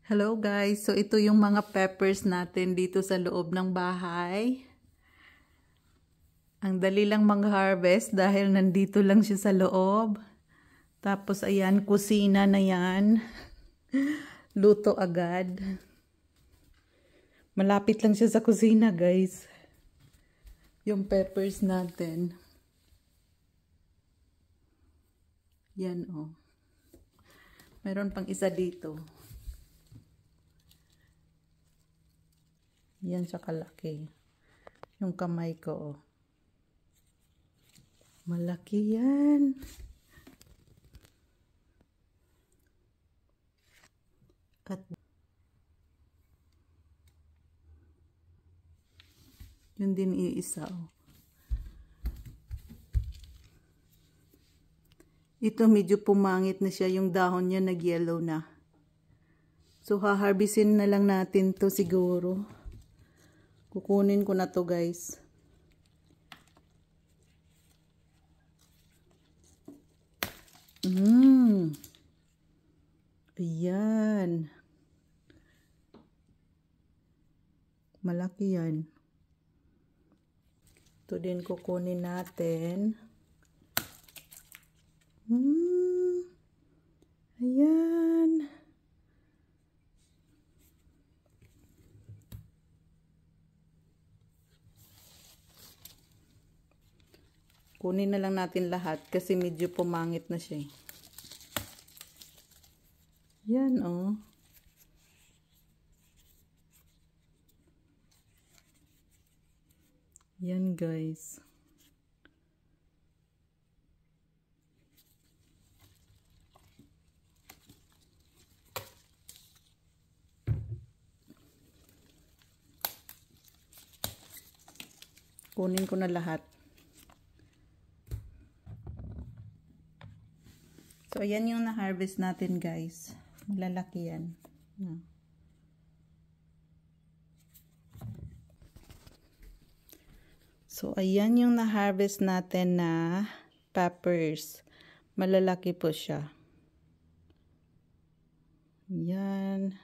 Hello guys, so ito yung mga peppers natin dito sa loob ng bahay. Ang dali lang mag-harvest dahil nandito lang siya sa loob. Tapos ayan, kusina na yan. Luto agad. Malapit lang siya sa kusina guys. Yung peppers natin. Yan oh. Meron pang isa dito. Yan siya kalaki. Yung kamay ko, oh. Malaki yan. At yun din iisa, oh. Ito medyo pumangit na siya. Yung dahon niya nag-yellow na. So, haharbisin na lang natin to siguro. Kukunin ko na to guys. Ayan. Malaki yan. Ito din kukunin natin. Ayan. Kunin na lang natin lahat kasi medyo pumangit na siya. Yan oh. Yan guys. Kunin ko na lahat. So, ayan yung na-harvest natin guys. Malalaki yan. So, ayan yung na-harvest natin na peppers. Malalaki po siya. Yan.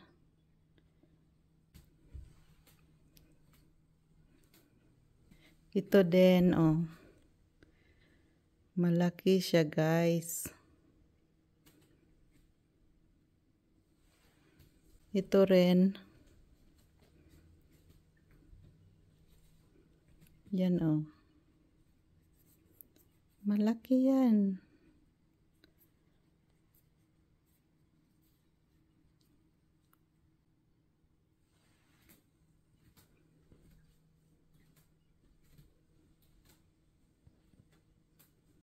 Ito din, oh. Malaki siya guys. Ito rin. Yan oh. Malaki yan.